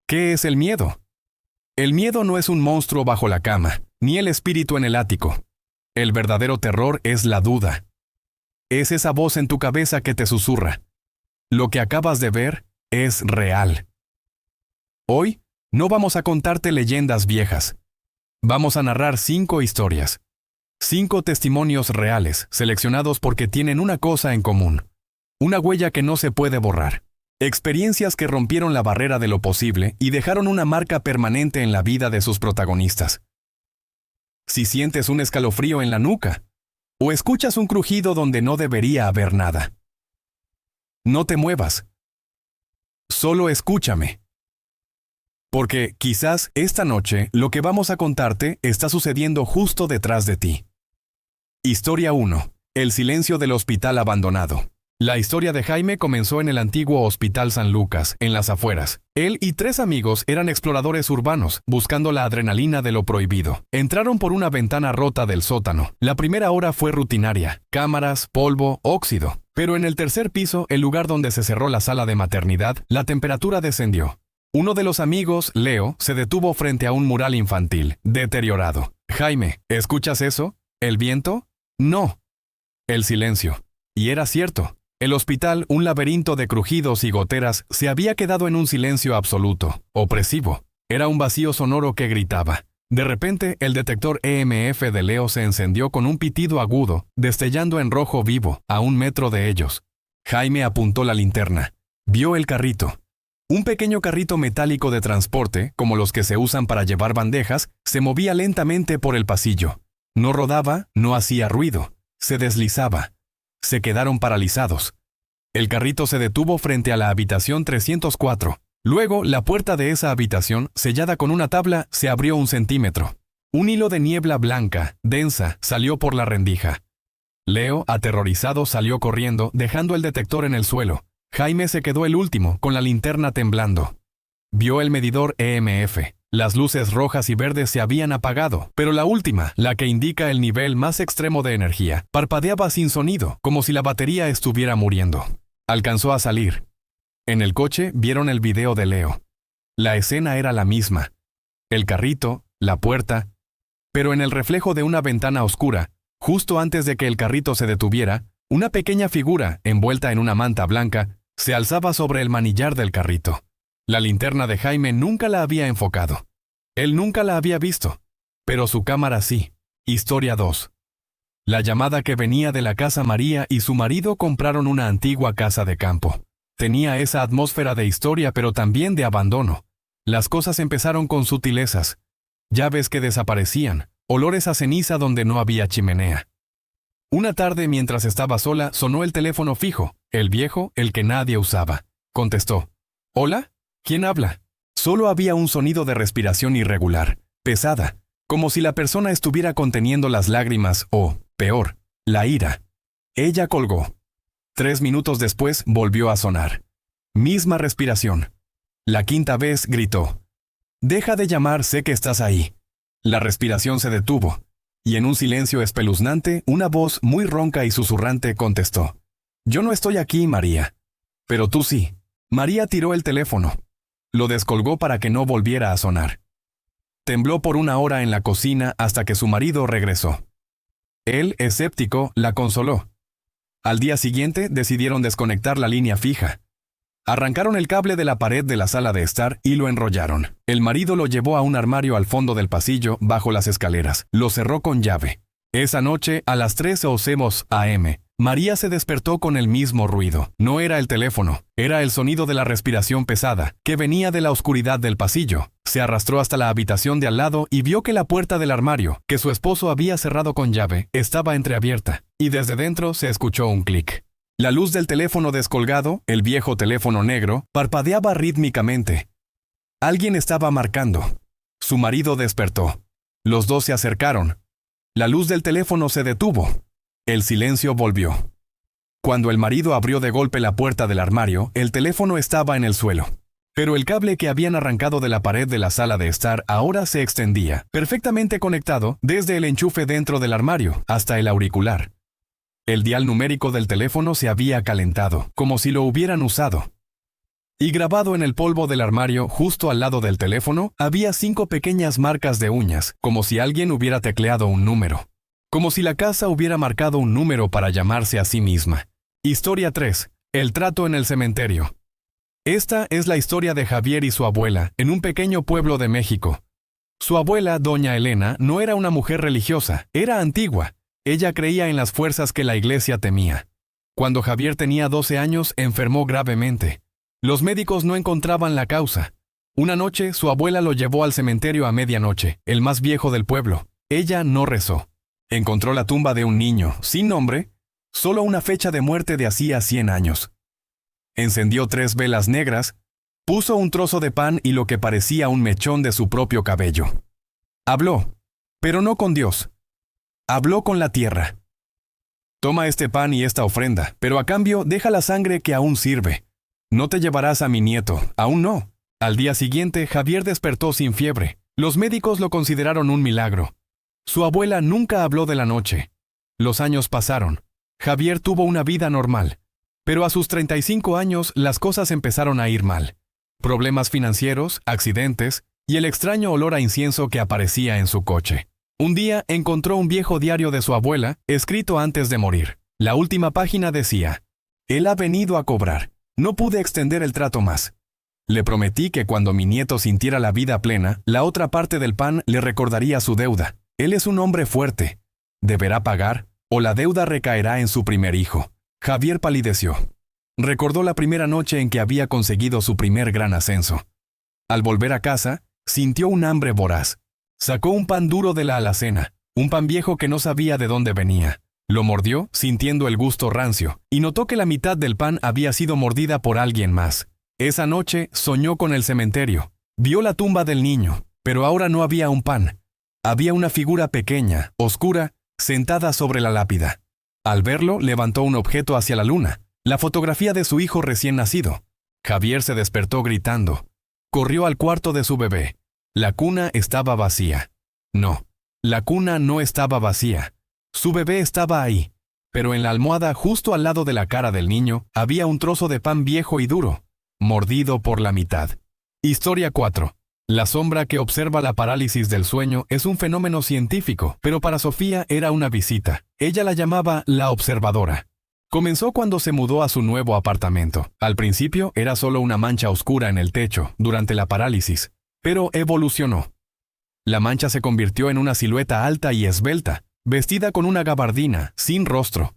¿Qué es el miedo? El miedo no es un monstruo bajo la cama, ni el espíritu en el ático. El verdadero terror es la duda. Es esa voz en tu cabeza que te susurra. Lo que acabas de ver es real. Hoy, no vamos a contarte leyendas viejas. Vamos a narrar 5 historias. 5 testimonios reales, seleccionados porque tienen una cosa en común. Una huella que no se puede borrar. Experiencias que rompieron la barrera de lo posible y dejaron una marca permanente en la vida de sus protagonistas. Si sientes un escalofrío en la nuca, o escuchas un crujido donde no debería haber nada, no te muevas. Solo escúchame. Porque quizás esta noche lo que vamos a contarte está sucediendo justo detrás de ti. Historia 1. El silencio del hospital abandonado. La historia de Jaime comenzó en el antiguo Hospital San Lucas, en las afueras. Él y 3 amigos eran exploradores urbanos, buscando la adrenalina de lo prohibido. Entraron por una ventana rota del sótano. La primera hora fue rutinaria. Cámaras, polvo, óxido. Pero en el tercer piso, el lugar donde se cerró la sala de maternidad, la temperatura descendió. Uno de los amigos, Leo, se detuvo frente a un mural infantil, deteriorado. Jaime, ¿escuchas eso? ¿El viento? No. El silencio. Y era cierto. El hospital, un laberinto de crujidos y goteras, se había quedado en un silencio absoluto, opresivo. Era un vacío sonoro que gritaba. De repente, el detector EMF de Leo se encendió con un pitido agudo, destellando en rojo vivo, a 1 metro de ellos. Jaime apuntó la linterna. Vio el carrito. Un pequeño carrito metálico de transporte, como los que se usan para llevar bandejas, se movía lentamente por el pasillo. No rodaba, no hacía ruido. Se deslizaba. Se quedaron paralizados. El carrito se detuvo frente a la habitación 304. Luego, la puerta de esa habitación, sellada con una tabla, se abrió 1 centímetro. Un hilo de niebla blanca, densa, salió por la rendija. Leo, aterrorizado, salió corriendo, dejando el detector en el suelo. Jaime se quedó el último, con la linterna temblando. Vio el medidor EMF. Las luces rojas y verdes se habían apagado, pero la última, la que indica el nivel más extremo de energía, parpadeaba sin sonido, como si la batería estuviera muriendo. Alcanzó a salir. En el coche vieron el video de Leo. La escena era la misma. El carrito, la puerta. Pero en el reflejo de una ventana oscura, justo antes de que el carrito se detuviera, una pequeña figura, envuelta en una manta blanca, se alzaba sobre el manillar del carrito. La linterna de Jaime nunca la había enfocado. Él nunca la había visto. Pero su cámara sí. Historia 2. La llamada que venía de la casa María y su marido compraron una antigua casa de campo. Tenía esa atmósfera de historia pero también de abandono. Las cosas empezaron con sutilezas. Llaves que desaparecían, olores a ceniza donde no había chimenea. Una tarde mientras estaba sola sonó el teléfono fijo, el viejo, el que nadie usaba. Contestó. ¿Hola? ¿Quién habla? Solo había un sonido de respiración irregular, pesada, como si la persona estuviera conteniendo las lágrimas o, peor, la ira. Ella colgó. 3 minutos después volvió a sonar. Misma respiración. La 5ª vez gritó. «Deja de llamar, sé que estás ahí». La respiración se detuvo, y en un silencio espeluznante, una voz muy ronca y susurrante contestó. «Yo no estoy aquí, María». «Pero tú sí». María tiró el teléfono. Lo descolgó para que no volviera a sonar. Tembló por 1 hora en la cocina hasta que su marido regresó. Él, escéptico, la consoló. Al día siguiente decidieron desconectar la línea fija. Arrancaron el cable de la pared de la sala de estar y lo enrollaron. El marido lo llevó a un armario al fondo del pasillo, bajo las escaleras. Lo cerró con llave. Esa noche, a las 3:00 AM, María se despertó con el mismo ruido. No era el teléfono, era el sonido de la respiración pesada, que venía de la oscuridad del pasillo. Se arrastró hasta la habitación de al lado y vio que la puerta del armario, que su esposo había cerrado con llave, estaba entreabierta, y desde dentro se escuchó un clic. La luz del teléfono descolgado, el viejo teléfono negro, parpadeaba rítmicamente. Alguien estaba marcando. Su marido despertó. Los dos se acercaron. La luz del teléfono se detuvo. El silencio volvió. Cuando el marido abrió de golpe la puerta del armario, el teléfono estaba en el suelo. Pero el cable que habían arrancado de la pared de la sala de estar ahora se extendía, perfectamente conectado, desde el enchufe dentro del armario hasta el auricular. El dial numérico del teléfono se había calentado, como si lo hubieran usado. Y grabado en el polvo del armario, justo al lado del teléfono, había 5 pequeñas marcas de uñas, como si alguien hubiera tecleado un número. Como si la casa hubiera marcado un número para llamarse a sí misma. Historia 3. El trato en el cementerio. Esta es la historia de Javier y su abuela, en un pequeño pueblo de México. Su abuela, doña Elena, no era una mujer religiosa, era antigua. Ella creía en las fuerzas que la iglesia temía. Cuando Javier tenía 12 años, enfermó gravemente. Los médicos no encontraban la causa. Una noche, su abuela lo llevó al cementerio a medianoche, el más viejo del pueblo. Ella no rezó. Encontró la tumba de un niño, sin nombre, solo una fecha de muerte de hacía 100 años. Encendió 3 velas negras, puso un trozo de pan y lo que parecía un mechón de su propio cabello. Habló, pero no con Dios. Habló con la tierra. Toma este pan y esta ofrenda, pero a cambio deja la sangre que aún sirve. No te llevarás a mi nieto, aún no. Al día siguiente, Javier despertó sin fiebre. Los médicos lo consideraron un milagro. Su abuela nunca habló de la noche. Los años pasaron. Javier tuvo una vida normal. Pero a sus 35 años, las cosas empezaron a ir mal. Problemas financieros, accidentes y el extraño olor a incienso que aparecía en su coche. Un día encontró un viejo diario de su abuela, escrito antes de morir. La última página decía: «Él ha venido a cobrar. No pude extender el trato más. Le prometí que cuando mi nieto sintiera la vida plena, la otra parte del pan le recordaría su deuda. Él es un hombre fuerte. Deberá pagar, o la deuda recaerá en su primer hijo». Javier palideció. Recordó la primera noche en que había conseguido su primer gran ascenso. Al volver a casa, sintió un hambre voraz. Sacó un pan duro de la alacena, un pan viejo que no sabía de dónde venía. Lo mordió, sintiendo el gusto rancio, y notó que la mitad del pan había sido mordida por alguien más. Esa noche soñó con el cementerio. Vio la tumba del niño, pero ahora no había un pan. Había una figura pequeña, oscura, sentada sobre la lápida. Al verlo, levantó un objeto hacia la luna, la fotografía de su hijo recién nacido. Javier se despertó gritando. Corrió al cuarto de su bebé. La cuna estaba vacía. No, la cuna no estaba vacía. Su bebé estaba ahí, pero en la almohada justo al lado de la cara del niño había un trozo de pan viejo y duro, mordido por la mitad. Historia 4. La sombra que observa la parálisis del sueño es un fenómeno científico, pero para Sofía era una visita. Ella la llamaba la observadora. Comenzó cuando se mudó a su nuevo apartamento. Al principio era solo una mancha oscura en el techo durante la parálisis, pero evolucionó. La mancha se convirtió en una silueta alta y esbelta, vestida con una gabardina, sin rostro.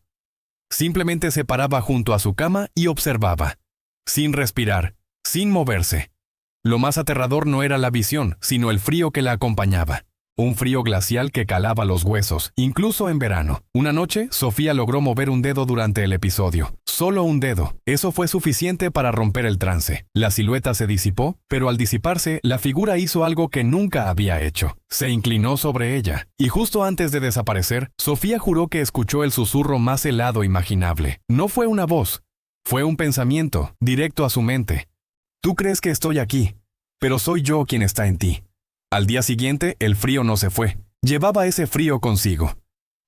Simplemente se paraba junto a su cama y observaba, sin respirar, sin moverse. Lo más aterrador no era la visión, sino el frío que la acompañaba. Un frío glacial que calaba los huesos, incluso en verano. Una noche, Sofía logró mover un dedo durante el episodio. Solo un dedo. Eso fue suficiente para romper el trance. La silueta se disipó, pero al disiparse, la figura hizo algo que nunca había hecho. Se inclinó sobre ella. Y justo antes de desaparecer, Sofía juró que escuchó el susurro más helado imaginable. No fue una voz. Fue un pensamiento, directo a su mente. «Tú crees que estoy aquí, pero soy yo quien está en ti». Al día siguiente, el frío no se fue. Llevaba ese frío consigo.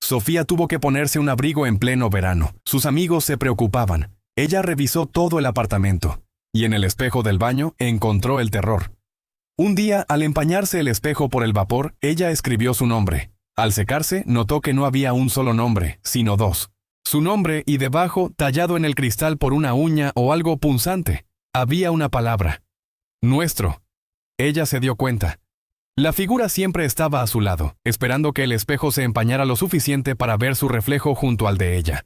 Sofía tuvo que ponerse un abrigo en pleno verano. Sus amigos se preocupaban. Ella revisó todo el apartamento. Y en el espejo del baño encontró el terror. Un día, al empañarse el espejo por el vapor, ella escribió su nombre. Al secarse, notó que no había un solo nombre, sino 2. Su nombre y debajo, tallado en el cristal por una uña o algo punzante, había una palabra. Nuestro. Ella se dio cuenta. La figura siempre estaba a su lado, esperando que el espejo se empañara lo suficiente para ver su reflejo junto al de ella.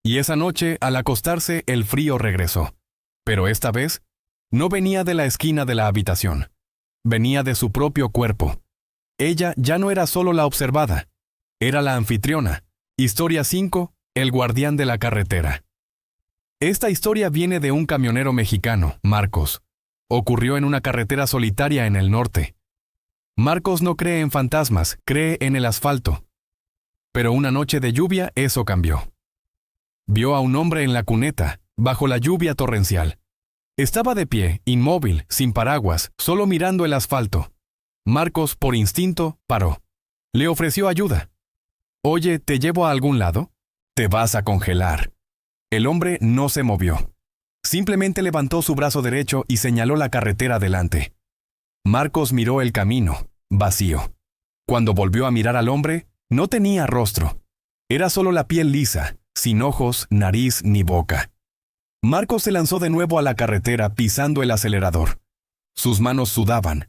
Y esa noche, al acostarse, el frío regresó. Pero esta vez, no venía de la esquina de la habitación. Venía de su propio cuerpo. Ella ya no era solo la observada. Era la anfitriona. Historia 5, el guardián de la carretera. Esta historia viene de un camionero mexicano, Marcos. Ocurrió en una carretera solitaria en el norte. Marcos no cree en fantasmas, cree en el asfalto. Pero una noche de lluvia eso cambió. Vio a un hombre en la cuneta, bajo la lluvia torrencial. Estaba de pie, inmóvil, sin paraguas, solo mirando el asfalto. Marcos, por instinto, paró. Le ofreció ayuda. «Oye, ¿te llevo a algún lado? Te vas a congelar». El hombre no se movió. Simplemente levantó su brazo derecho y señaló la carretera adelante. Marcos miró el camino, vacío. Cuando volvió a mirar al hombre, no tenía rostro. Era solo la piel lisa, sin ojos, nariz ni boca. Marcos se lanzó de nuevo a la carretera pisando el acelerador. Sus manos sudaban.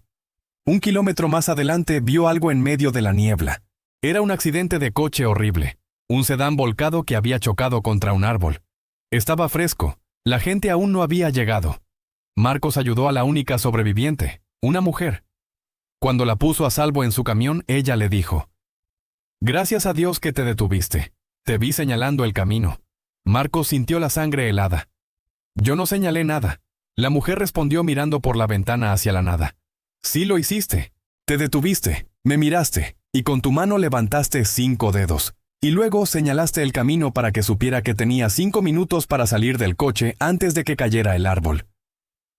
1 kilómetro más adelante vio algo en medio de la niebla. Era un accidente de coche horrible. Un sedán volcado que había chocado contra un árbol. Estaba fresco. La gente aún no había llegado. Marcos ayudó a la única sobreviviente, una mujer. Cuando la puso a salvo en su camión, ella le dijo: «Gracias a Dios que te detuviste. Te vi señalando el camino». Marcos sintió la sangre helada. «Yo no señalé nada». La mujer respondió mirando por la ventana hacia la nada. «Sí lo hiciste. Te detuviste, me miraste, y con tu mano levantaste 5 dedos. Y luego señalaste el camino para que supiera que tenía 5 minutos para salir del coche antes de que cayera el árbol».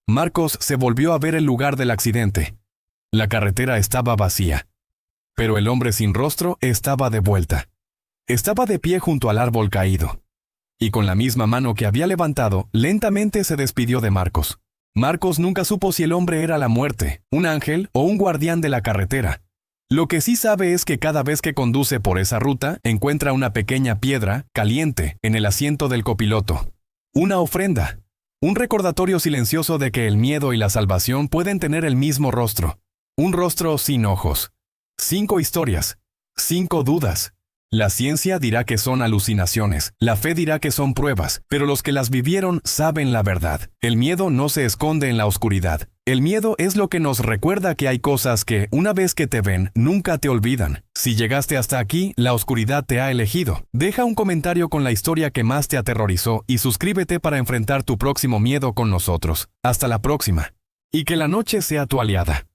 Marcos se volvió a ver el lugar del accidente. La carretera estaba vacía. Pero el hombre sin rostro estaba de vuelta. Estaba de pie junto al árbol caído. Y con la misma mano que había levantado, lentamente se despidió de Marcos. Marcos nunca supo si el hombre era la muerte, un ángel o un guardián de la carretera. Lo que sí sabe es que cada vez que conduce por esa ruta, encuentra una pequeña piedra, caliente, en el asiento del copiloto. Una ofrenda. Un recordatorio silencioso de que el miedo y la salvación pueden tener el mismo rostro. Un rostro sin ojos. 5 historias. 5 dudas. La ciencia dirá que son alucinaciones, la fe dirá que son pruebas, pero los que las vivieron saben la verdad. El miedo no se esconde en la oscuridad. El miedo es lo que nos recuerda que hay cosas que, una vez que te ven, nunca te olvidan. Si llegaste hasta aquí, la oscuridad te ha elegido. Deja un comentario con la historia que más te aterrorizó y suscríbete para enfrentar tu próximo miedo con nosotros. Hasta la próxima. Y que la noche sea tu aliada.